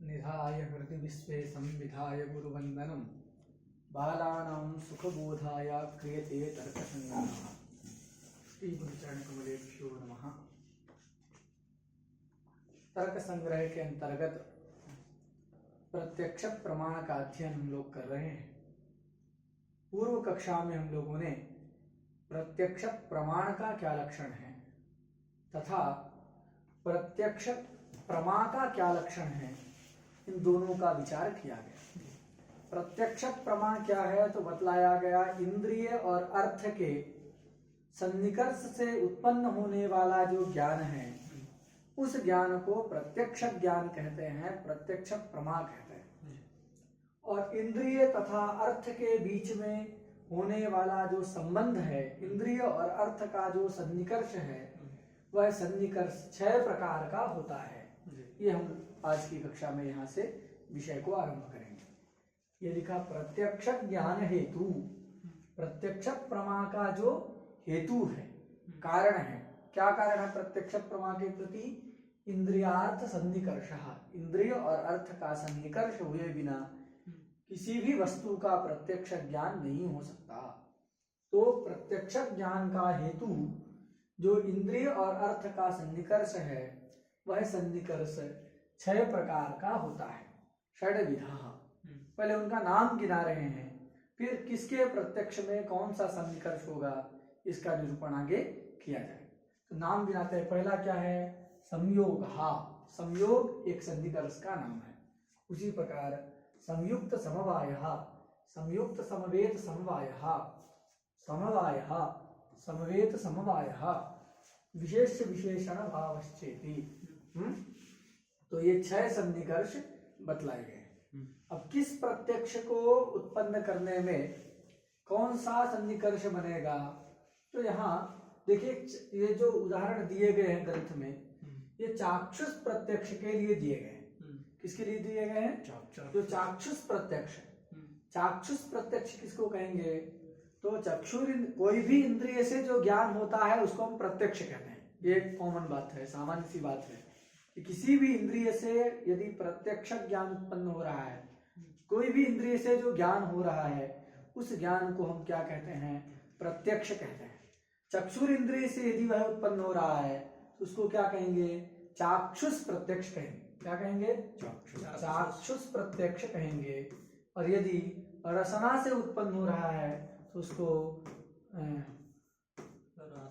निधाय हृदि विश्वे संविधाय गुरुवंदनम बालानां सुखबोधाय क्रियते तर्कसंग्रहः। श्री गुरुचरणकमलेभ्यो नमः। तर्क संग्रह के अंतर्गत प्रत्यक्ष प्रमाण का अध्ययन हम लोग कर रहे हैं। पूर्व कक्षा में हम लोगों ने प्रत्यक्ष प्रमाण का क्या लक्षण है तथा प्रत्यक्ष प्रमा का क्या लक्षण है, इन दोनों का विचार किया गया। प्रत्यक्ष प्रमाण क्या है तो बतलाया गया, इंद्रिय और अर्थ के सन्निकर्ष से उत्पन्न होने वाला जो ज्ञान है उस ज्ञान को प्रत्यक्ष ज्ञान कहते हैं, प्रत्यक्ष प्रमा कहते हैं। और इंद्रिय तथा अर्थ के बीच में होने वाला जो संबंध है, इंद्रिय और अर्थ का जो सन्निकर्ष है, वह सन्निकर्ष 6 प्रकार का होता है। ये हम आज की कक्षा में यहाँ से विषय को आरंभ करेंगे। ये लिखा प्रत्यक्ष ज्ञान हेतु, प्रत्यक्ष प्रमा का जो हेतु है, कारण है। क्या कारण है प्रत्यक्ष प्रमा के प्रति? इंद्रियार्थ सन्निकर्ष, इंद्रिय और अर्थ का सन्निकर्ष हुए बिना किसी भी वस्तु का प्रत्यक्ष ज्ञान नहीं हो सकता। तो प्रत्यक्ष ज्ञान का हेतु जो इंद्रिय और अर्थ का सन्निकर्ष है, वह सन्निकर्ष 6 प्रकार का होता है। षड्विधा, पहले उनका नाम गिना रहे हैं, फिर किसके प्रत्यक्ष में कौन सा सन्निकर्ष होगा इसका निरूपण आगे किया जाए। तो नाम गिनाते हैं। पहला क्या है? संयोग। संयोग एक सन्निकर्ष का नाम है। उसी प्रकार संयुक्त समवाय, संयुक्त समवेत समवाय, समवाय समवेत समवाय, विशेष विशेषण भावश्चेति। तो ये 6 सन्निकर्ष बतलाए गए। अब किस प्रत्यक्ष को उत्पन्न करने में कौन सा सन्निकर्ष बनेगा? तो यहाँ देखिए, ये जो उदाहरण दिए गए हैं ग्रंथ में, ये चाक्षुष प्रत्यक्ष के लिए दिए गए हैं। किसके लिए दिए गए हैं? जो चाक्षुष प्रत्यक्ष। चाक्षुष प्रत्यक्ष किसको कहेंगे? तो चक्षुर, कोई भी इंद्रिय से जो ज्ञान होता है उसको हम प्रत्यक्ष कहते हैं। ये कॉमन बात है, सामान्य सी बात है कि किसी भी इंद्रिय से यदि प्रत्यक्ष ज्ञान उत्पन्न हो रहा है, कोई भी इंद्रिय से जो ज्ञान हो रहा है, उस ज्ञान को हम क्या कहते हैं? प्रत्यक्ष कहते हैं। चक्षुर इंद्रिय से यदि वह उत्पन्न हो रहा है तो उसको क्या कहेंगे? चाक्षुष प्रत्यक्ष कहेंगे। क्या कहेंगे? चाक्षुष प्रत्यक्ष कहेंगे। और यदि रसना से उत्पन्न हो रहा है तो उसको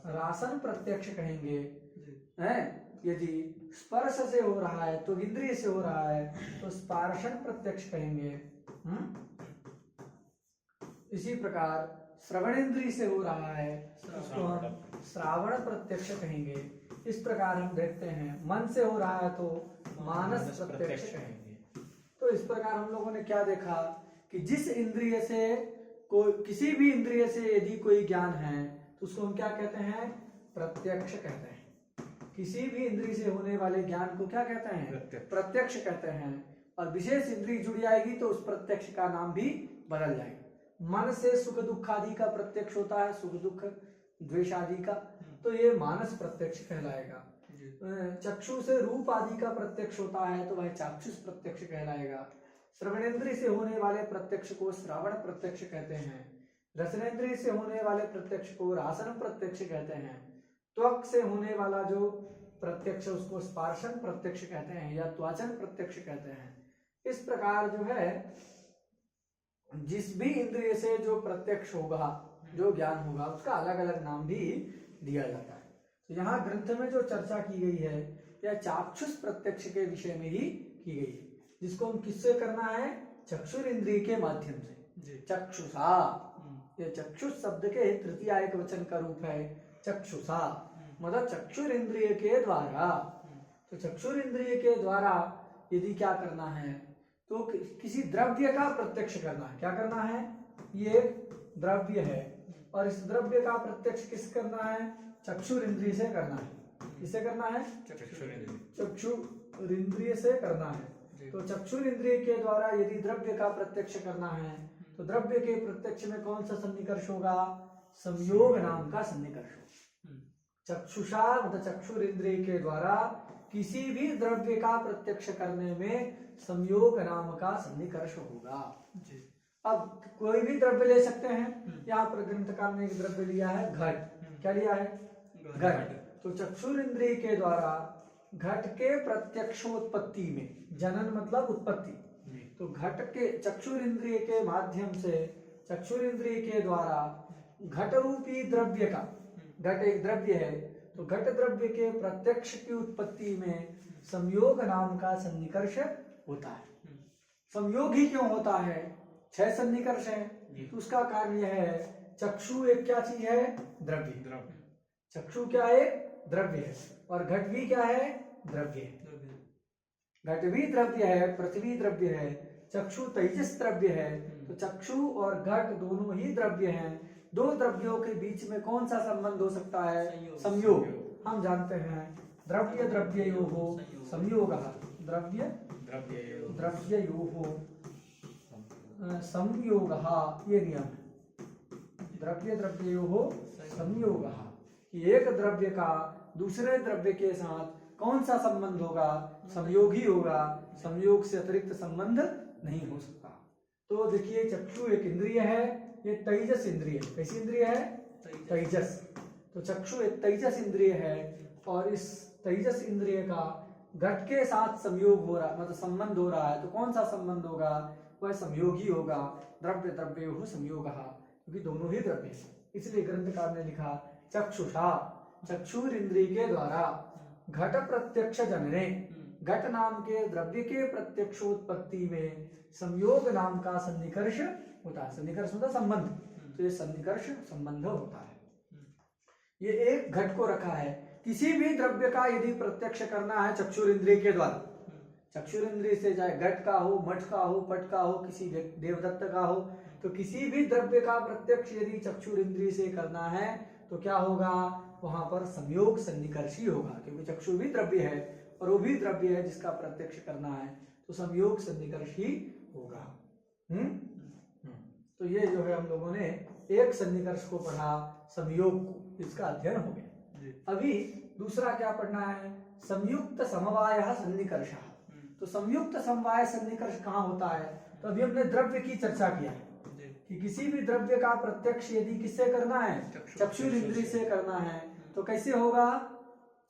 रासन प्रत्यक्ष कहेंगे। यदि स्पर्श से हो रहा है तो इंद्रिय से हो रहा है तो स्पर्शन प्रत्यक्ष कहेंगे। इसी प्रकार श्रवण इंद्रिय से हो रहा है तो उसको हम श्रावण प्रत्यक्ष कहेंगे। इस प्रकार हम देखते हैं मन से हो रहा है तो मानस प्रत्यक्ष कहेंगे। तो इस प्रकार हम लोगों ने क्या देखा कि जिस इंद्रिय से कोई, किसी भी इंद्रिय से यदि कोई ज्ञान है तो उसको हम क्या कहते हैं? प्रत्यक्ष कहते हैं। किसी भी इंद्रिय से होने वाले ज्ञान को क्या कहते हैं? प्रत्यक्ष कहते हैं। और विशेष इंद्रिय जुड़ जाएगी तो उस प्रत्यक्ष का नाम भी बदल जाएगा। मन से सुख दुख आदि का प्रत्यक्ष होता है, सुख दुख द्वेष आदि का, तो ये मानस प्रत्यक्ष कहलाएगा। चक्षु से रूप आदि का प्रत्यक्ष होता है तो वह चाक्षुष प्रत्यक्ष कहलाएगा। श्रवणेन्द्रिय से होने वाले प्रत्यक्ष को श्रावण प्रत्यक्ष कहते हैं। रसनेन्द्रिय से होने वाले प्रत्यक्ष को रासन प्रत्यक्ष कहते हैं। त्वक से होने वाला जो प्रत्यक्ष उसको स्पर्शन प्रत्यक्ष कहते हैं या त्वचन प्रत्यक्ष कहते हैं। इस प्रकार जो है जिस भी इंद्रिय से जो प्रत्यक्ष होगा, जो ज्ञान होगा, उसका अलग अलग नाम भी दिया जाता है। तो यहाँ ग्रंथ में जो चर्चा की गई है यह चाक्षुष प्रत्यक्ष के विषय में ही की गई है, जिसको हम किससे करना है? चक्षुर इंद्रिय के माध्यम से। चक्षुषा, ये चक्षुष शब्द के तृतीय एक वचन का रूप है चक्षुषा, मतलब चक्षुर इंद्रिय के द्वारा। तो चक्षुर इंद्रिय के द्वारा यदि क्या करना है तो किसी द्रव्य का प्रत्यक्ष करना है। क्या करना है? ये द्रव्य है और इस द्रव्य का प्रत्यक्ष किस करना है? चक्षुर इंद्रिय से करना है। किससे करना है? चक्षुर इंद्रिय से करना है। तो चक्षुर इंद्रिय के द्वारा यदि द्रव्य का प्रत्यक्ष करना है तो द्रव्य के प्रत्यक्ष में कौन सा सन्निकर्ष होगा? संयोग नाम का सन्निकर्ष। चक्षुषा मतलब चक्षुर इंद्रिय के द्वारा किसी भी द्रव्य का प्रत्यक्ष करने में संयोग नाम का सन्निकर्ष होगा। जी। अब कोई भी द्रव्य ले सकते हैं। यहाँ पर ग्रंथकार ने एक द्रव्य लिया है घट। क्या लिया है? घट। तो चक्षुर इंद्रिय के द्वारा घट के प्रत्यक्षोत्पत्ति में, जनन मतलब उत्पत्ति, तो घट के चक्षुर इंद्रिय के माध्यम से, चक्षुर इंद्रिय के द्वारा घट रूपी द्रव्य का, घट एक द्रव्य है, तो घट द्रव्य के प्रत्यक्ष की उत्पत्ति में संयोग नाम का सन्निकर्ष होता है। संयोग ही क्यों होता है? 6 सन्निकर्ष है, तो उसका कारण यह है, चक्षु एक क्या चीज है? द्रव्य। चक्षु क्या है? द्रव्य है। और घट भी क्या है? द्रव्य है। घट भी द्रव्य है, पृथ्वी द्रव्य है, चक्षु तेजस द्रव्य है। तो चक्षु और घट दोनों ही द्रव्य हैं। दो द्रव्यों के बीच में कौन सा संबंध हो सकता है? संयोग। हम जानते हैं द्रव्य द्रव्ययोः संयोगः, द्रव्य द्रव्ययोः संयोगः, ये नियम है। द्रव्य द्रव्ययोः संयोगः, कि एक द्रव्य का दूसरे द्रव्य के साथ कौन सा संबंध होगा? संयोग ही होगा। संयोग से अतिरिक्त संबंध नहीं हो सकता। तो देखिए, चक्षु एक इंद्रिय है, ये तेजस इंद्रिय है। कैसी इंद्रिय है? तेजस। तो चक्षु एक तेजस इंद्रिय है, और इस तेजस इंद्रिय का घट के साथ संयोग हो रहा, मतलब संबंध हो रहा है। तो कौन सा संबंध होगा? वह संयोग ही होगा। द्रव्य द्रव्ययोः संयोगः, क्योंकि दोनों ही द्रव्य है। इसलिए ग्रंथकार ने लिखा चक्षुषा, चक्षुर इंद्रिय के द्वारा घट प्रत्यक्ष जनने, घट नाम के द्रव्य के प्रत्यक्षोत्पत्ति में संयोग नाम का सन्निकर्ष होता है। सन्निकर्ष होता है संबंध, तो ये सन्निकर्ष संबंध होता है। ये एक घट को रखा है। किसी भी द्रव्य का यदि प्रत्यक्ष करना है चक्षुर इंद्रिय के द्वारा, चक्षुर इंद्रिय से, चाहे घट का हो, मठ का हो, पट का हो, किसी देवदत्त का हो, तो किसी भी द्रव्य का प्रत्यक्ष यदि चक्षुर इंद्रिय से करना है तो क्या होगा? वहां पर संयोग सन्निकर्ष ही होगा, क्योंकि चक्षु भी द्रव्य है और वो भी द्रव्य है जिसका प्रत्यक्ष करना है, तो संयोग सन्निकर्ष ही होगा। तो ये जो है हम लोगों ने एक सन्निकर्ष को पढ़ा, संयोग को, इसका अध्ययन हो गया। अभी दूसरा क्या पढ़ना है? संयुक्त समवायः सन्निकर्षः। तो संयुक्त समवाय सन्निकर्ष कहाँ होता है? तो अभी हमने द्रव्य की चर्चा किया है कि किसी भी द्रव्य का प्रत्यक्ष यदि किससे करना है? चक्षुर इंद्रिय से करना है, तो कैसे होगा?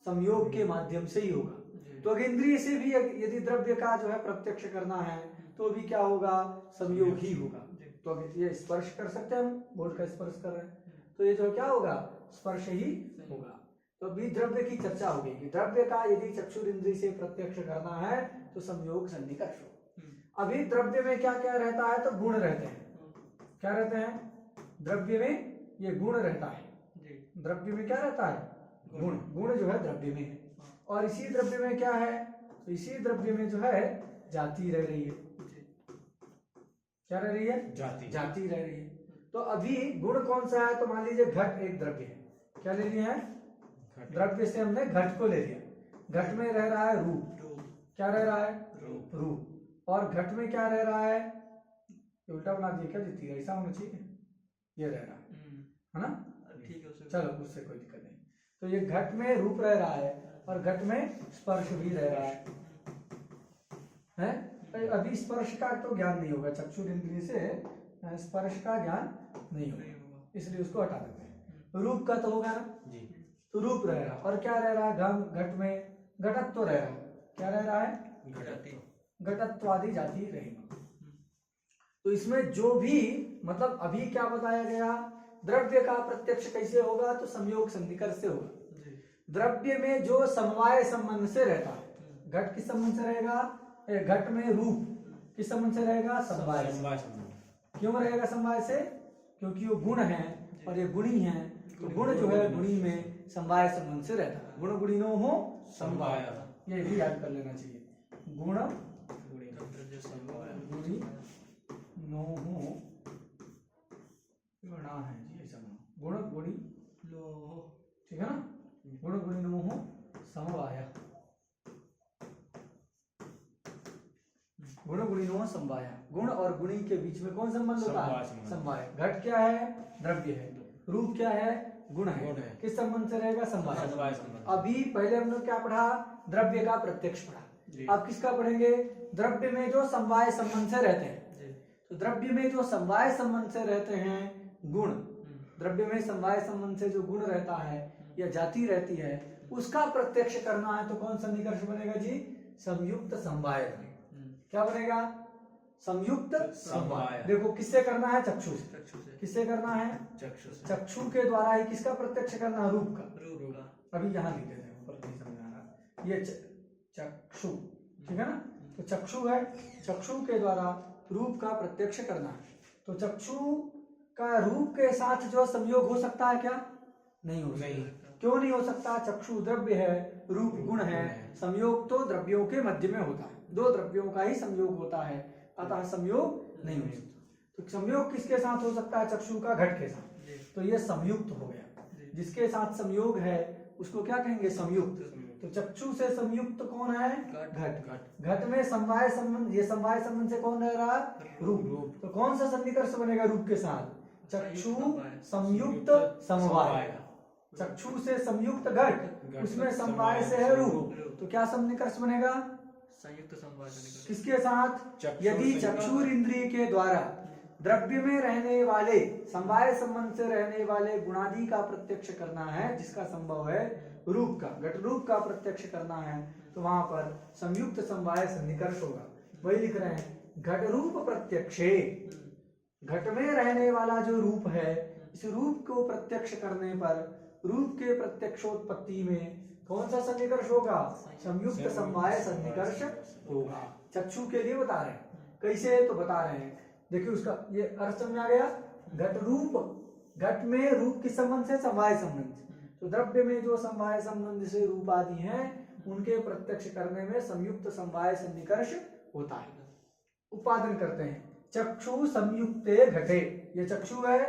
संयोग के माध्यम से ही होगा। तो अगर इंद्रिय से भी यदि द्रव्य का जो है प्रत्यक्ष करना है तो भी क्या होगा? संयोग ही होगा। तो अगर ये स्पर्श कर सकते हैं, हम बोर्ड का स्पर्श कर रहे हैं, तो ये जो क्या होगा? स्पर्श ही होगा। तो अभी द्रव्य की चर्चा होगी कि द्रव्य का यदि चक्षुर इंद्रिय से प्रत्यक्ष करना है तो संयोग सन्निकर्ष हो। अभी द्रव्य में क्या क्या रहता है? तो गुण रहते हैं। क्या रहते हैं? द्रव्य में ये गुण रहता है। द्रव्य में क्या रहता है? गुण। गुण जो है द्रव्य में है। और इसी द्रव्य में क्या है? तो इसी द्रव्य में जो है जाति रह रही है। क्या रह रही है? जाति रह रही है। तो अभी गुण कौन सा है? तो मान लीजिए घट एक द्रव्य है। क्या ले लिया है? द्रव्य से हमने घट को ले लिया। घट में रह रहा है रूप। क्या रह रहा है? रूप। और घट में क्या रह रहा है? उल्टा बना दिया क्या? जितनी ऐसा होना चाहिए, ये रह रहा है ना? ठीक है, चलो उससे कोई दिक्कत नहीं। तो ये घट में रूप रह रहा है और घट में स्पर्श भी रह रहा है? तो अभी स्पर्श का तो ज्ञान नहीं होगा, चक्षुर इंद्रिय से स्पर्श का ज्ञान नहीं होगा, इसलिए उसको हटा देते हैं। रूप का तो होगा ना जी। तो रूप रह रहा, और क्या रह रहा है? घट में घटत्व रह रहा है। क्या रह रहा है? घटत्वादि जाति रहेगी। तो इसमें जो भी, मतलब अभी क्या बताया गया? द्रव्य का प्रत्यक्ष कैसे होगा? तो संयोग सन्निकर्ष से होगा। द्रव्य में जो समवाय संबंध से रहता है, घट किस संबंध से रहेगा? घट में रूप किस संबंध से रहेगा? समवाय। क्यों रहेगा समवाय से? क्योंकि वो गुण है और ये गुणी है, तो गुण जो है गुणी में समवाय संबंध से रहता है। गुण गुणिनो हो समवाय, ये भी याद कर लेना चाहिए। गुण गुणी नो हो गणा है जी, ऐसा गुण गुणी नो, ठीक है ना? गुण गुणी नो हो समवाय, गुण गुणी नो समवाय। गुण और गुणी के बीच में कौन संबंध होता है? समवाय। घट क्या है? द्रव्य है। रूप क्या है? गुण है। किस संबंध से रहेगा? समवाय। अभी पहले हमने क्या पढ़ा? द्रव्य का प्रत्यक्ष पढ़ा। अब किसका पढ़ेंगे? द्रव्य में जो समवाय संबंध से रहते हैं। तो द्रव्य में जो समवाय संबंध से रहते हैं गुण, द्रव्य में समवाय संबंध से जो गुण रहता है या जाति रहती है उसका प्रत्यक्ष करना है तो कौन सा निष्कर्ष बनेगा जी? संयुक्त समवाय बनेगा। क्या बनेगा? संयुक्त समवाय। देखो किससे करना है? चक्षु से। किससे करना है? चक्षु से। चक्षु के द्वारा ही किसका प्रत्यक्ष करना? रूप का। अभी यहाँ लिख देते हैं, ऊपर नहीं समझ आ रहा। ये चक्षु, ठीक है ना? तो चक्षु है, चक्षु के द्वारा रूप का प्रत्यक्ष करना है। तो चक्षु का रूप के साथ जो संयोग हो सकता है क्या? नहीं हो सकता। क्यों नहीं हो सकता? चक्षु द्रव्य है, रूप गुण है, संयोग तो द्रव्यों के मध्य में होता है, दो द्रव्यों का ही संयोग होता है, अतः संयोग नहीं हो सकता। तो संयोग किसके साथ हो सकता है? चक्षु का घट के साथ। तो ये संयुक्त हो गया। जिसके साथ संयोग है उसको क्या कहेंगे? संयुक्त। तो चक्षु से संयुक्त कौन है? घट। घट में समवाय संबंध, ये समवाय संबंध से कौन रह रहा है? रूप। तो कौन सा सन्निकर्ष बनेगा रूप के साथ? चक्षु संयुक्त समवाय। चक्षु से संयुक्त घट, उसमें समवाय से है रूप, तो क्या सन्निकर्ष बनेगा? संयुक्त समवाय। किसके साथ? यदि चक्षुर इंद्रिय के द्वारा द्रव्य में रहने वाले समवाय संबंध से रहने वाले गुणादि का प्रत्यक्ष करना है, जिसका संभव है रूप का, घट रूप का प्रत्यक्ष करना है, तो वहां पर संयुक्त समवाय सन्निकर्ष होगा। वही लिख रहे हैं, घट रूप प्रत्यक्षे। घट में रहने वाला जो रूप है, इस रूप को प्रत्यक्ष करने पर रूप के प्रत्यक्षोत्पत्ति में कौन सा सन्निकर्ष होगा? संयुक्त समवाय सन्निकर्ष होगा। चक्षु के लिए बता रहे हैं, कैसे तो बता रहे हैं। देखिए उसका ये अर्थ समझ आ गया। घट रूप, घट में रूप किस संबंध से? समवाय संबंध। तो द्रव्य में जो समवाय संबंध से रूप आदि हैं उनके प्रत्यक्ष करने में संयुक्त समवाय सन्निकर्ष होता है। उपादन करते हैं, चक्षु संयुक्ते घटे। ये चक्षु है,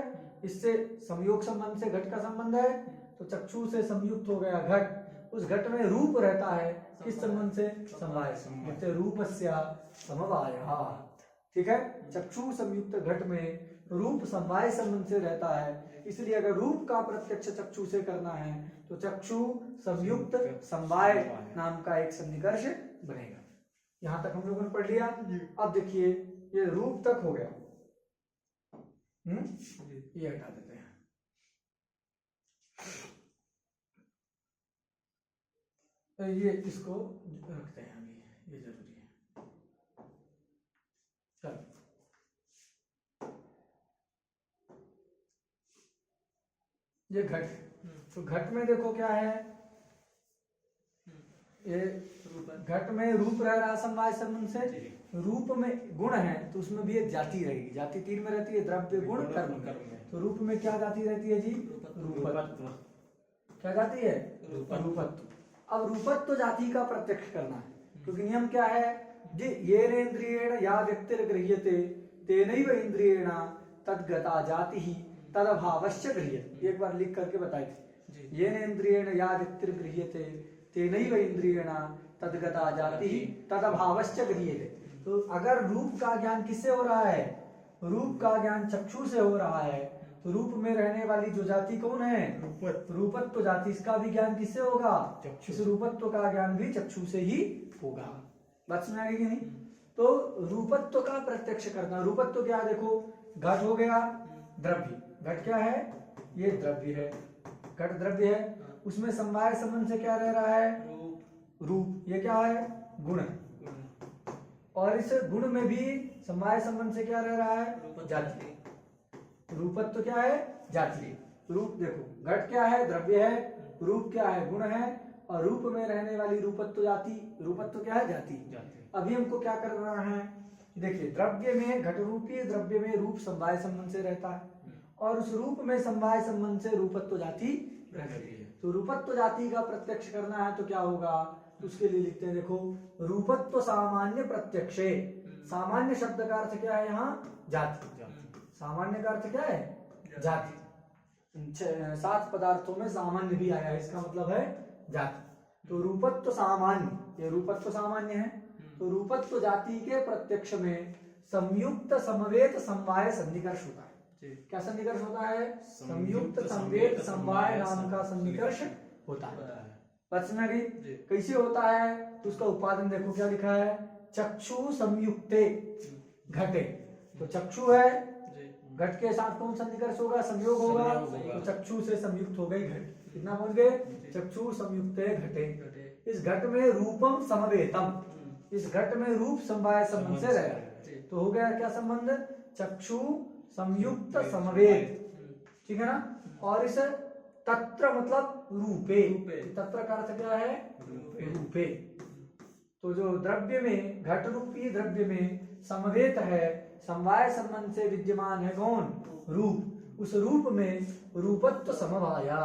इससे संयोग संबंध से घट का संबंध है, तो चक्षु से संयुक्त हो गया घट। उस घट में रूप रहता है, किस संबंध से? समवाय संबंध। रूपस्य समवायः, ठीक है। चक्षु संयुक्त घट में रूप समवाय संबंध से रहता है, इसलिए अगर रूप का प्रत्यक्ष चक्षु से करना है तो चक्षु संयुक्त समवाय नाम का एक सन्निकर्ष बनेगा। यहां तक हम लोगों ने पढ़ लिया। अब देखिए ये रूप तक हो गया, ये हटा देते हैं। तो ये इसको रखते हैं अभी, ये जरूरी है। चलो ये घट, तो घट में देखो क्या है, ये घट में रूप रह रहा समवाय संबंध से। रूप में गुण है तो उसमें भी एक जाति रहेगी। जाति तीन में रहती है, द्रव्य गुण कर्म। तो रूप में क्या जाति रहती है जी? रूपत्व। क्या जाति है? रूपत्व। अब रूपत्व जाति का प्रत्यक्ष करना है, क्योंकि नियम क्या है जी? येन इंद्रियेण या व्यक्तिर गृह्यते तेनैव इंद्रियेण तद्गता जाति ही तदभावश्च गृह्यते। एक बार लिख करके बताई थी, येन इंद्रियेण या व्यक्तिर गृह्यते तेनैव इंद्रियेण तद्गता जाति ही तदभावश्च गृह्यते। तो अगर रूप का ज्ञान किससे हो रहा है? रूप का ज्ञान चक्षु से हो रहा है, तो रूप में रहने वाली जो जाति कौन है? रूपत्व जाति। इसका भी ज्ञान किससे होगा? इस रूपत्व का ज्ञान भी चक्षु से ही होगा। बात समझ आ गई कि नहीं? तो रूपत्व का प्रत्यक्ष करना। रूपत्व क्या? देखो घट हो गया द्रव्य। घट क्या है? ये द्रव्य है, घट द्रव्य है, उसमें समवाय संबंध से क्या रह रहा है? रूप। ये क्या है? गुण है। और इस गुण में भी समवाय संबंध से क्या रह रहा है? जाति। रूपत्व क्या है? जाति। रूप देखो, घट क्या है? द्रव्य है, रूप क्या है? गुण है, और रूप में रहने वाली रूपत्व जाति। रूपत्व क्या है? जाति। अभी हमको क्या करना है? देखिए द्रव्य में, घट रूपी द्रव्य में रूप समवाय संबंध से रहता है, और उस रूप में समवाय संबंध से रूपत्व जाति रहती है। तो रूपत्व जाति का प्रत्यक्ष करना है तो क्या होगा? उसके लिए लिखते हैं, देखो रूपत्व सामान्य प्रत्यक्षे। सामान्य शब्द का अर्थ क्या है यहाँ? जाति। सामान्य का अर्थ क्या है? जाति। 7 पदार्थों में सामान्य भी आया है, इसका मतलब है जाति। तो रूपत्व सामान्य, ये रूपत्व सामान्य है, तो रूपत्व जाति के प्रत्यक्ष में संयुक्त समवेत समवाय सन्निकर्ष होता है। क्या सन्निकर्ष होता है? संयुक्त समवेत समवाय नाम का सन्निकर्ष होता है। प्रश्न में कैसे होता है? तो उसका उपादान देखो क्या लिखा है? चक्षु संयुक्ते घटे, तो चक्षु है, घट के साथ कौन सन्निकर्ष होगा, संयोग होगा, तो चक्षु से संयुक्त हो गई घट। कितना पहुंच गए, चक्षु संयुक्ते घटे। इस घट में रूपम समवेतम, इस घट में रूप समवाय संबंध से रह, तो हो गया क्या संबंध, चक्षु संयुक्त समवेत, ठीक है ना। और इस तत्र मतलब रूपे, तत्र का अर्थ क्या है, रूपे। तो जो द्रव्य में, घट रूपी द्रव्य में समवेत है, समवाय संबंध से विद्यमान है कौन, रूप, उस रूप में रूपत्व समवाया,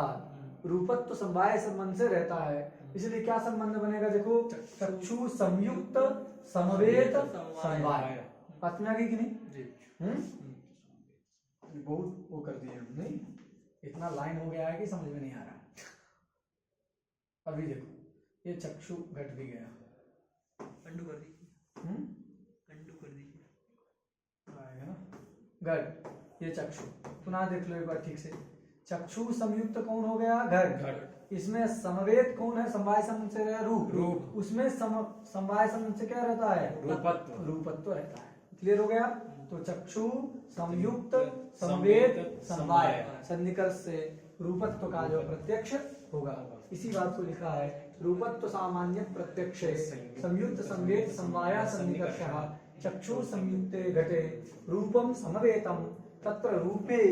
रूपत्व समवाय संबंध से रहता है, इसलिए क्या संबंध बनेगा, देखो चक्षु संयुक्त समवेत समवाय। बात में आ गई कि नहीं, बहुत वो कर दिए हमने, इतना लाइन हो गया है कि समझ में नहीं आ रहा। अभी देखो ये चक्षु घट भी गया, अंडू कर दीजिए, अंडू कर दीजिए, आएगा ना घट, ये चक्षु पुनः देख लो एक बार ठीक से, चक्षु संयुक्त कौन हो गया, घट, इसमें समवेत कौन है, समवाय संबंध से रहा, रूप, उसमें समवाय संबंध से क्या रहता है, रूपत्व, रूपत्व रहता है। क्लियर हो गया, तो चक्षु संयुक्त समवेत समवाय सन्निकर्ष से रूपत्व का जो प्रत्यक्ष होगा, इसी बात को लिखा है, रूपत्व सामान्य प्रत्यक्ष संयुक्त समवेत समवाया सन्निकर्षः चक्षु संयुक्ते घटे रूपम समवेतम तत्र रूपे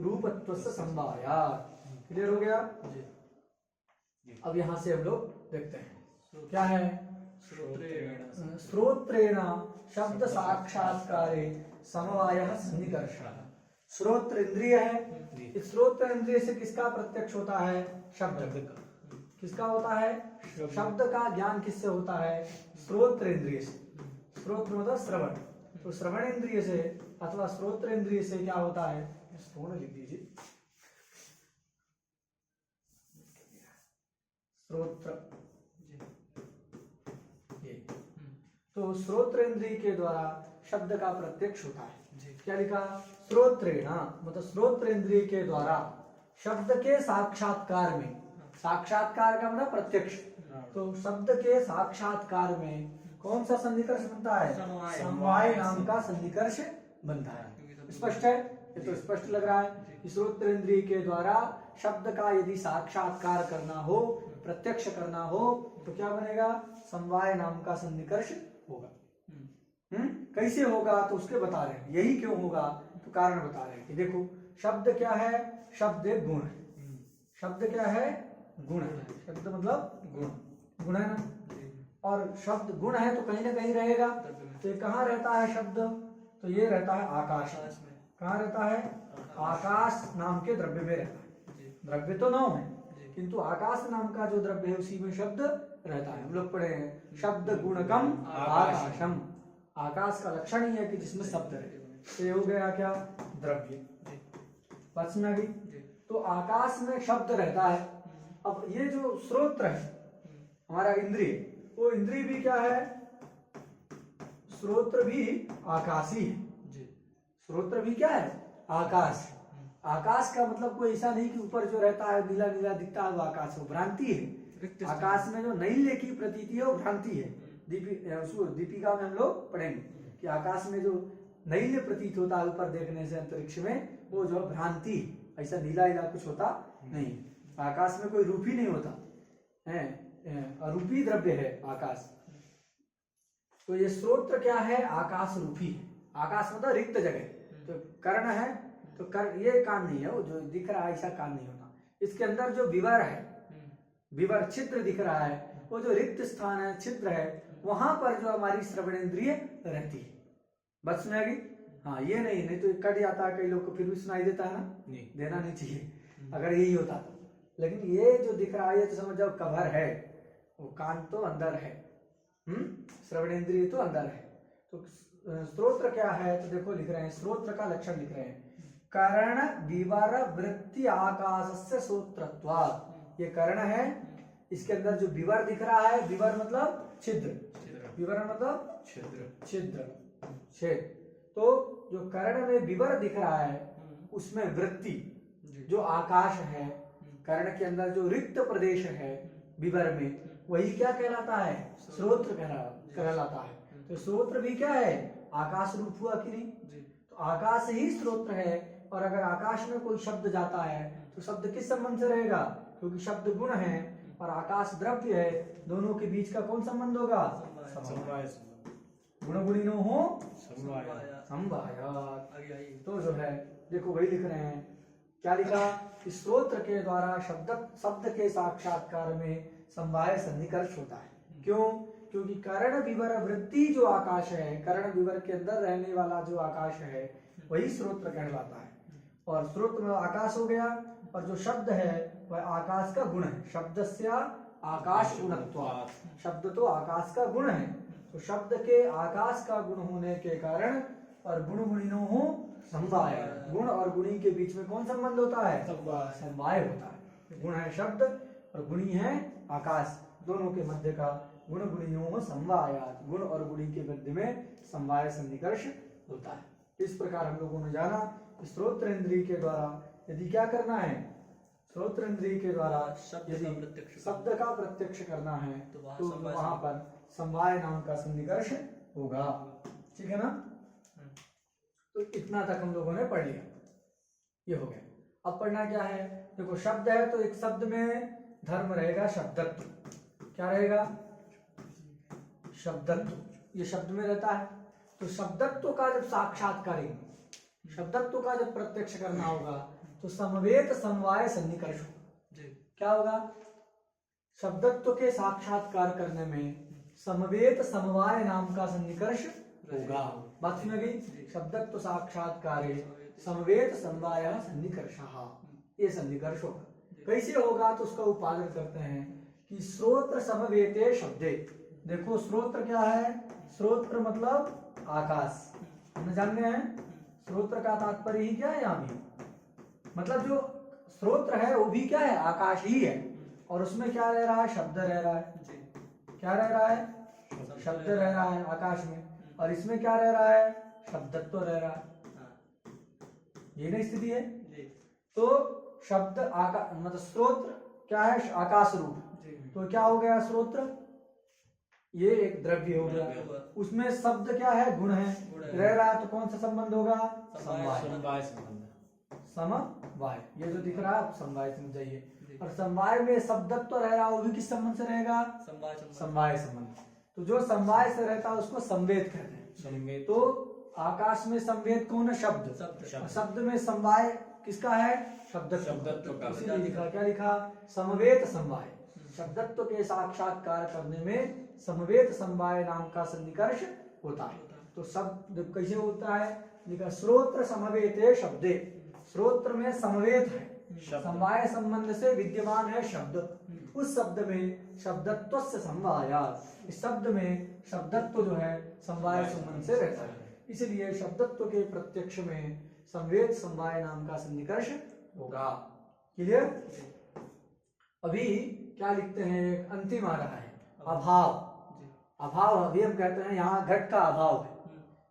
रूपत्वस्य समवाया। क्लियर हो गया। अब यहाँ से हम लोग देखते हैं क्या है, श्रोत्रेण शब्द साक्षात्कारे समवायः सन्निकर्षः। श्रोत्र इंद्रिय है, इस श्रोत्र इंद्रिय से किसका प्रत्यक्ष होता है, शब्द का। किसका होता है, शब्द का ज्ञान किससे होता है, श्रोत्र इंद्रिय से। श्रोत्र मतलब श्रवण, तो श्रवण इंद्रिय से अथवा श्रोत्र इंद्रिय से क्या होता है, लिख दीजिए श्रोत्र, तो श्रोत्र इंद्रिय के द्वारा शब्द का प्रत्यक्ष होता है। क्या लिखा, श्रोत्रेण मतलब श्रोत्र इंद्रिय के द्वारा शब्द के साक्षात्कार में, साक्षात्कार का मतलब प्रत्यक्ष, तो शब्द के साक्षात्कार में कौन सा सन्निकर्ष बनता है, समवाय नाम का सन्निकर्ष बनता है। स्पष्ट है, ये तो स्पष्ट लग रहा है कि श्रोत्र इंद्रिय के द्वारा शब्द का यदि साक्षात्कार करना हो, प्रत्यक्ष करना हो, तो क्या बनेगा, समवाय नाम का सन्निकर्ष होगा। कैसे होगा तो उसके बता रहे हैं, यही क्यों होगा तो कारण बता रहे हैं कि देखो शब्द क्या है, शब्द एक गुण है। शब्द क्या है, गुण है। शब्द मतलब गुण, गुण है ना, और शब्द गुण है तो कहीं ना कहीं रहेगा। तो ये कहाँ रहता है शब्द, तो ये रहता है आकाश में। कहाँ रहता है, आकाश नाम के द्रव्य में रहता है। द्रव्य तो नौ है किंतु आकाश नाम का जो द्रव्य है उसी में शब्द रहता है। हम लोग पढ़े हैं शब्द गुणकम आकाशम, आकाश का लक्षण ही है कि जिसमें शब्द रहे। तो ये हो गया क्या, द्रव्य। बात समझ आ गई। तो आकाश में शब्द रहता है। अब ये जो श्रोत्र है हमारा इंद्रिय, वो इंद्रिय भी क्या है, श्रोत्र भी आकाशी है। श्रोत्र भी क्या है, आकाश। आकाश का मतलब कोई ऐसा नहीं कि ऊपर जो रहता है नीला नीला दिखता है वो आकाश है, भ्रांति है। आकाश में जो नैल्य की प्रतीति है वो भ्रांति है। दीपिका में हम लोग पढ़ेंगे कि आकाश में जो नैल्य प्रतीत होता है ऊपर देखने से अंतरिक्ष में, वो जो भ्रांति, ऐसा नीला नीला कुछ होता नहीं। आकाश में कोई रूप ही नहीं होता है, अरूपी द्रव्य है आकाश। तो ये श्रोत्र क्या है, आकाश रूपी है। आकाश मतलब रिक्त जगह। तो कर्ण है तो कर्ण, ये कान नहीं है, वो जो दिख रहा है ऐसा कान नहीं होता। इसके अंदर जो विवर है, विवर छिद्र दिख रहा है, वो जो रिक्त स्थान है, छिद्र है, वहां पर जो हमारी श्रवण इंद्रिय रहती है। बस सुनाएगी। हाँ, ये नहीं तो कट जाता है, कई लोग को फिर भी सुनाई देता है ना, नहीं देना नहीं चाहिए अगर यही होता तो। लेकिन ये जो दिख रहा है ये तो समझ जाओ कवर है, वो कान तो अंदर है, श्रवण इंद्रिय तो अंदर है। तो स्त्रोत्र क्या है, तो देखो लिख रहे हैं, स्त्रोत्र का लक्षण लिख रहे हैं, कर्ण विवर वृत्ति आकाशस्य श्रोत्रत्वात्। ये कर्ण है, इसके अंदर जो विवर दिख रहा है, विवर मतलब छिद्र, विवर मतलब छिद्र, छेद। तो जो कर्ण में विवर दिख रहा है उसमें वृत्ति जो आकाश है, कर्ण के अंदर जो रिक्त प्रदेश है विवर में, वही क्या कहलाता है, श्रोत्र कहलाता है। तो स्रोत्र भी क्या है, आकाश रूप हुआ कि नहीं। तो आकाश ही स्रोत्र है। और अगर आकाश में कोई शब्द जाता है तो शब्द किस संबंध से रहेगा, क्योंकि शब्द गुण है और आकाश द्रव्य है, दोनों के बीच का कौन संबंध होगा, समवाय। गुण गुणिनो हो समवायात। तो जो है देखो वही लिख रहे हैं, क्या लिखा कि स्रोत्र के द्वारा शब्द के साक्षात्कार में समवाय सन्निकर्ष होता है। क्यों, क्योंकि कर्ण विवर वृत्ति जो आकाश है, कर्ण विवर के अंदर रहने वाला जो आकाश है वही स्रोत्र कहलाता है। और स्रोत्र में आकाश हो गया, और जो शब्द है वह आकाश का गुण है। शब्दस्य आकाश गुणत्वात्, शब्द तो आकाश का गुण है। तो शब्द के आकाश का गुण होने के कारण और गुण गुणिनो हो समवाय, गुण और गुणी के बीच में कौन संबंध होता है, समवाय होता है। गुण है शब्द और गुणी है आकाश, दोनों के मध्य का गुण गुणिनो हो समवायात, गुण और गुणी के मध्य में समवाय सन्निकर्ष होता है। इस प्रकार हम लोगों ने जाना स्रोत्र इंद्रिय के द्वारा यदि क्या करना है, स्रोत्र इंद्रिय के द्वारा यदि शब्द का प्रत्यक्ष करना है तो वहां पर समवाय नाम का सन्निकर्ष होगा। ठीक है ना। तो इतना तक हम लोगों ने पढ़ लिया, ये हो गया। अब पढ़ना क्या है, देखो शब्द है तो एक शब्द में धर्म रहेगा शब्दत्व। क्या रहेगा, शब्दत्व, ये शब्द में रहता है। तो शब्दत्व का जब साक्षात करेंगे, शब्दत्व का जब प्रत्यक्ष करना होगा तो समवेत समवाय सन्निकर्ष होगा। क्या होगा, शब्दत्व के साक्षात्कार करने में समवेत समवाय नाम का सन्निकर्ष होगा। बात सुन गई, शब्दत्व साक्षात्कारे समवेत समवाय सन्निकर्षः, ये सन्निकर्ष होगा। कैसे होगा, तो उसका उपादन करते हैं कि श्रोत्र समवेते शब्दे। देखो स्रोत्र क्या है, स्रोत्र मतलब आकाश, हम जानते हैं स्रोत्र का तात्पर्य ही क्या है, यहाँ भी मतलब जो स्रोत्र है वो भी क्या है, आकाश ही है। और उसमें क्या रह रहा है, शब्द रह रहा है। क्या रह रहा है, शब्द रह रहा है आकाश में, और इसमें क्या रह रहा है, शब्दत्व रह रहा है। ये नहीं स्थिति है। तो शब्द मतलब स्रोत्र क्या है, आकाश रूप। तो क्या हो गया, स्रोत्र ये एक द्रव्य हो गया, उसमें शब्द क्या है, गुण है, रह रहा है। तो कौन सा संबंध होगा, समवाय संबंध, समवाय। ये जो दिख रहा है समवाय समझ जाइए। और समवाय में शब्दत्व तो रह रहा है, वो भी किस संबंध से रहेगा, समवाय संबंध। तो जो समवाय से रहता है उसको संवेद कहते हैं। तो आकाश में संवेद कौन है, शब्द। शब्द में समवाय किसका है, शब्दत्व का। इसीलिए लिखा, क्या लिखा, समवेत समवाय। शब्दत्व के साक्षात्कार करने में समवेत समवाय नाम का सन्निकर्ष होता है। तो शब्द कैसे होता है, लिखा श्रोत्र समवेते शब्दे। श्रोत्र में समवेत है, समवाय संबंध से विद्यमान है शब्द। उस शब्द में शब्दत्व से समवायात, इस शब्द में शब्दत्व जो है समवाय संबंध से रहता है। इसलिए शब्दत्व के प्रत्यक्ष में संवेद समवाय नाम का सन्निकर्ष होगा। क्लियर। अभी क्या लिखते हैं, अंतिम आ रहा है अभाव। अभाव अभी हम कहते हैं यहाँ घट का अभाव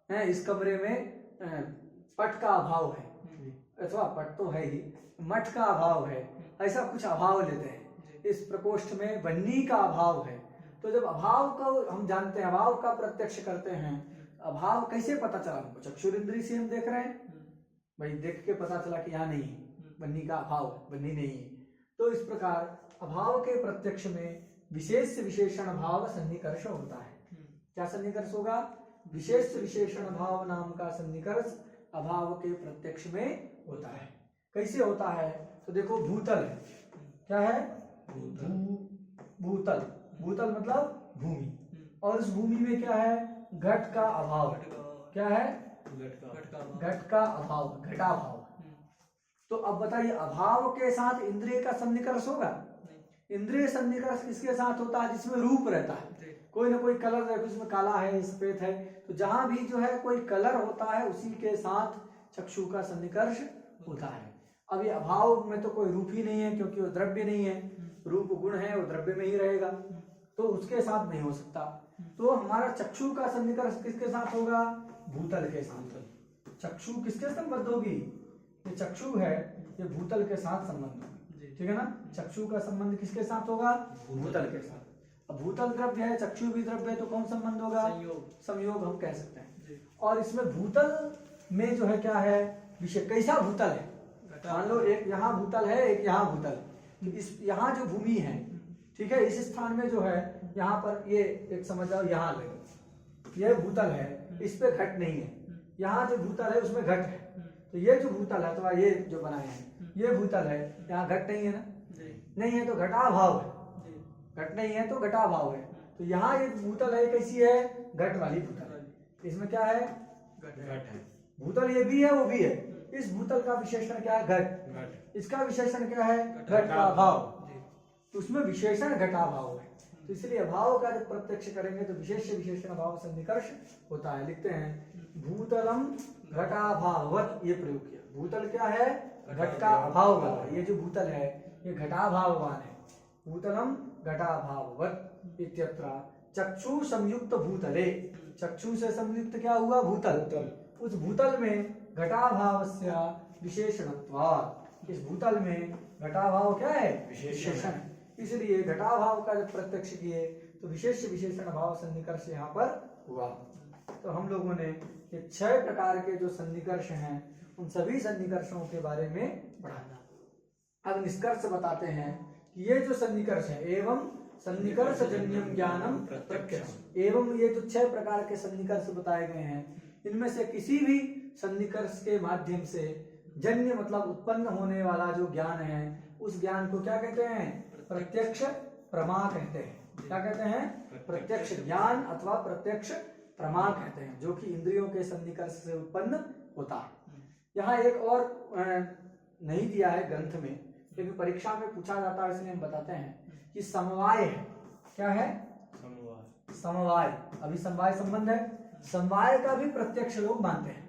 है, इस कमरे में पट का अभाव है, अथवा पट तो है ही, मठ का अभाव है, ऐसा कुछ अभाव लेते हैं। इस प्रकोष्ठ में बन्नी का अभाव है। तो जब अभाव को हम जानते हैं, अभाव का प्रत्यक्ष करते हैं, अभाव कैसे पता चला हमको, चक्षुरिंद्री से हम देख रहे हैं, भाई देख के पता चला कि यहाँ नहीं है, बन्नी का अभाव है, बन्नी नहीं है। तो इस प्रकार अभाव के प्रत्यक्ष में विशेष विशेषण भाव सन्निकर्ष होता है। क्या सन्निकर्ष होगा, विशेष विशेषण भाव नाम का सन्निकर्ष अभाव के प्रत्यक्ष में होता है। कैसे होता है, तो देखो भूतल है, क्या है, भूतल। भूतल मतलब भूमि, और इस भूमि में क्या है, घट का अभाव। क्या है, घट का अभाव, घटाभाव। तो अब बताइए, अभाव के साथ इंद्रिय का सन्निकर्ष होगा। इंद्रिय सन्निकर्ष किसके साथ होता है, जिसमें रूप रहता है, कोई ना कोई कलर है, उसमें काला है, सफेद है। तो जहां भी जो है कोई कलर होता है उसी के साथ चक्षु का सन्निकर्ष होता है। अब ये अभाव में तो कोई रूप ही नहीं है, क्योंकि वो द्रव्य नहीं है, रूप गुण है, वो द्रव्य में ही रहेगा, तो उसके साथ नहीं हो सकता। तो हमारा चक्षु का सन्निकर्ष किसके साथ होगा, भूतल के साथ। चक्षु किसके संबंध होगी, ये चक्षु है, ये भूतल के साथ संबंध होगा। ठीक है ना, चक्षु का संबंध किसके साथ होगा, भूतल के साथ। अब भूतल द्रव्य है, चक्षु भी द्रव्य है, तो कौन संबंध होगा? संयोग। संयोग हम कह सकते हैं। जी। और इसमें भूतल में जो है क्या है विषय, कैसा भूतल है? मान लो एक यहाँ भूतल है, एक यहाँ भूतल है। इस यहाँ जो भूमि है, ठीक है, इस स्थान में जो है यहाँ पर ये एक समझ जाओ यहाँ लगे, ये भूतल है, इस पे घट नहीं है। यहाँ जो भूतल है उसमें घट है, तो ये जो भूतल है अथवा ये जो बनाए हैं ये भूतल है, यहाँ घट नहीं है ना? नहीं है तो घटाभाव है, घट नहीं है तो घटाभाव है। तो यहाँ ये भूतल है, कैसी है? घट वाली भूतल है। इसमें क्या है? घट है। भूतल ये भी है वो भी है। इस भूतल का विशेषण क्या है? घट। इसका विशेषण क्या है? घट का अभाव। तो उसमें विशेषण घटाभाव है, तो इसलिए अभाव का जब प्रत्यक्ष करेंगे तो विशेष विशेषण अभाव सन्निकर्ष होता है। लिखते हैं भूतलम घटाभाववत, ये प्रयोग किया। भूतल क्या है? घट का अभाव वाला। ये जो भूतल है ये घटाभाववान है। भूतलम घटाभाववत इत्यत्र चक्षु संयुक्त भूतले, चक्षु से संयुक्त क्या हुआ? भूतल। उस भूतल में घटाभावस्य विशेषणत्वात्, इस भूतल में घटाभाव क्या है? विशेषण। इसलिए घटाभाव का जब प्रत्यक्ष किए तो विशेष विशेषण भाव सन्निकर्ष यहाँ पर हुआ। तो हम लोगों ने ये 6 प्रकार के जो सन्निकर्ष हैं उन सभी सन्निकर्षों के बारे में पढ़ा। अब निष्कर्ष बताते हैं कि ये जो सन्निकर्ष है, एवं सन्निकर्ष जन्यम ज्ञानम प्रत्यक्ष, एवं ये जो 6 प्रकार के सन्निकर्ष बताए गए हैं इनमें से किसी भी सन्निकर्ष के माध्यम से जन्य मतलब उत्पन्न होने वाला जो ज्ञान है उस ज्ञान को क्या कहते हैं? प्रत्यक्ष प्रमा कहते हैं। क्या कहते हैं? प्रत्यक्ष ज्ञान अथवा प्रत्यक्ष प्रमा कहते हैं, जो कि इंद्रियों के सन्निकर्ष से उत्पन्न होता है। यहाँ एक और नहीं दिया है ग्रंथ में, लेकिन परीक्षा में पूछा जाता है इसलिए हम बताते हैं कि समवाय है। क्या है? समवाय। अभी समवाय संबंध है, समवाय का भी प्रत्यक्ष लोग मानते हैं।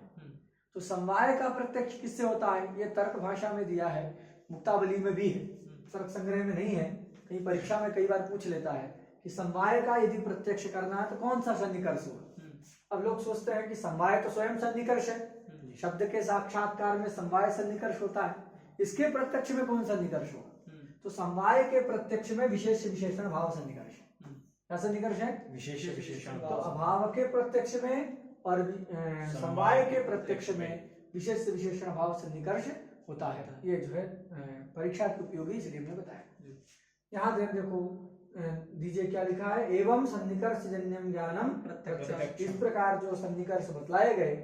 तो समवाय का प्रत्यक्ष किससे होता है? ये तर्क भाषा में दिया है, मुक्तावली में भी है, तर्क संग्रह में नहीं है। कहीं परीक्षा में कई बार पूछ लेता है कि समवाय का यदि प्रत्यक्ष करना है तो कौन सा सन्निकर्ष होगा? अब लोग सोचते हैं कि समवाय तो स्वयं सन्निकर्ष है, शब्द के साक्षात्कार में समवाय सन्निकर्ष होता है, इसके प्रत्यक्ष में कौन सन्निकर्ष होगा? तो समवाय के प्रत्यक्ष में विशेष विशेषण भाव सन्निकर्ष है। क्या सन्निकर्ष है? विशेष विशेषण। तो अभाव के प्रत्यक्ष में और समवाय के प्रत्यक्ष में विशेष विशेषण भाव सन्निकर्ष होता है। ये जो है परीक्षा के उपयोगी इसलिए हमने बताया। यहाँ देखो दीजिए क्या लिखा है, एवं सन्निकर्ष जन्यम ज्ञानम प्रत्यक्ष। इस प्रकार जो सन्निकर्ष बतलाए गए,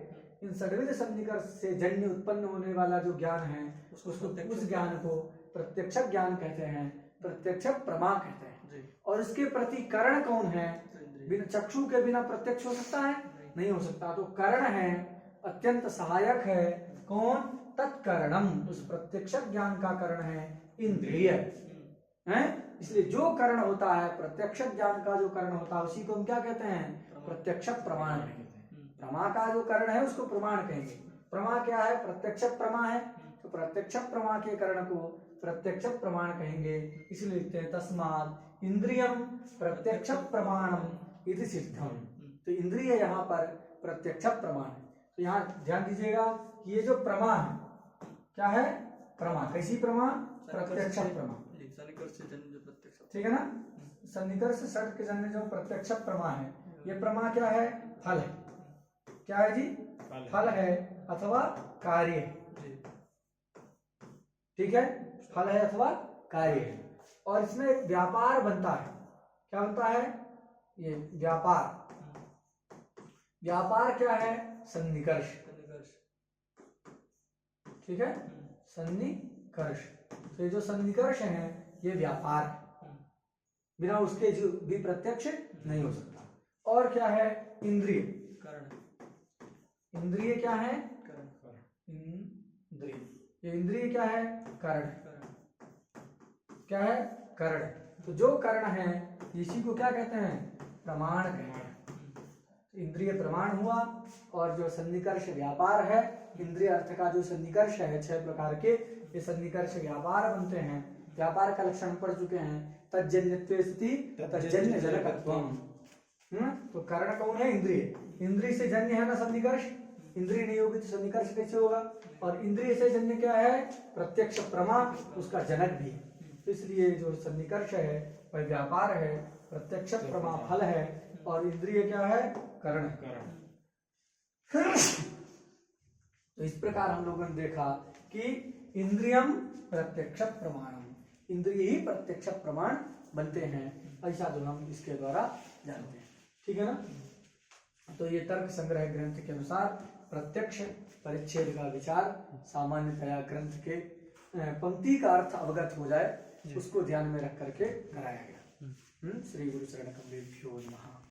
इन सद्विध सन्निकर्ष से जन्य उत्पन्न होने वाला जो ज्ञान है उस ज्ञान को प्रत्यक्ष ज्ञान कहते हैं, प्रत्यक्ष प्रमा कहते हैं। और इसके प्रति करण कौन है? बिना चक्षु के बिना प्रत्यक्ष हो सकता है? नहीं हो सकता। तो करण है, अत्यंत सहायक है। कौन? तत्करणम, उस प्रत्यक्ष ज्ञान का करण है इंद्रिय है। इसलिए जो करण होता है, प्रत्यक्ष ज्ञान का जो करण होता है उसी को हम क्या कहते हैं? प्रत्यक्ष प्रमाण कहते हैं। प्रमा का जो करण है उसको प्रमाण कहेंगे। प्रमा क्या है? प्रत्यक्ष प्रमा है, तो प्रत्यक्ष प्रमा के करण को प्रत्यक्ष प्रमाण कहेंगे। इसलिए लिखते हैं तस्मात् इंद्रियम प्रत्यक्ष प्रमाणम इति सिद्धम। तो इंद्रिय यहाँ पर प्रत्यक्ष प्रमाण है। तो यहाँ ध्यान दीजिएगा कि ये जो प्रमा है क्या है? प्रमा। कैसी प्रमा? प्रत्यक्ष प्रमा। ठीक है ना? सन्निकर्ष षट के जन्य जो प्रत्यक्ष प्रमा है, ये प्रमा क्या है? फल है। क्या है जी? फल है अथवा कार्य है। ठीक है, फल है अथवा कार्य है। और इसमें एक व्यापार बनता है। क्या बनता है? ये व्यापार। व्यापार क्या है? सन्निकर्ष। ठीक है, सन्निकर्ष। तो ये जो सन्निकर्ष है ये व्यापार है, बिना उसके जो भी प्रत्यक्ष नहीं हो सकता। और क्या है? इंद्रिय। इंद्रिय क्या है? इंद्रिय। ये इंद्रिय क्या है? करण। क्या है? करण। तो जो करण है इसी को क्या कहते हैं? प्रमाण कहते हैं। इंद्रिय प्रमाण हुआ। और जो सन्निकर्ष व्यापार है, इंद्रिय अर्थ का जो सन्निकर्ष है 6 प्रकार के, ये सन्निकर्ष व्यापार बनते हैं। व्यापार का लक्षण पढ़ चुके हैं, तज्जन्यत्वे सति तज्जन्य जनकत्वम। तो करण कौन है? इंद्रिय। इंद्रिय से जन्य है ना सन्निकर्ष। इंद्रिय नहीं होगी तो सन्निकर्ष कैसे होगा? और इंद्रिय से जन्य क्या है? प्रत्यक्ष प्रमा, उसका जनक भी है। तो इसलिए जो सन्निकर्ष है वह व्यापार है। प्रत्यक्ष प्रमा फल है और इंद्रिय क्या है? करण। तो इस प्रकार हम लोगों ने देखा कि इंद्रियम प्रत्यक्ष प्रमाणम, इंद्रिय ही प्रत्यक्ष प्रमाण बनते हैं, ऐसा जो हम इसके द्वारा जानते हैं। ठीक है ना? तो ये तर्क संग्रह ग्रंथ के अनुसार प्रत्यक्ष परिच्छेद का विचार सामान्यतया ग्रंथ के पंक्ति का अर्थ अवगत हो जाए उसको ध्यान में रख करके कराया गया। श्री गुरु शरण कमलेभ्यो नमः।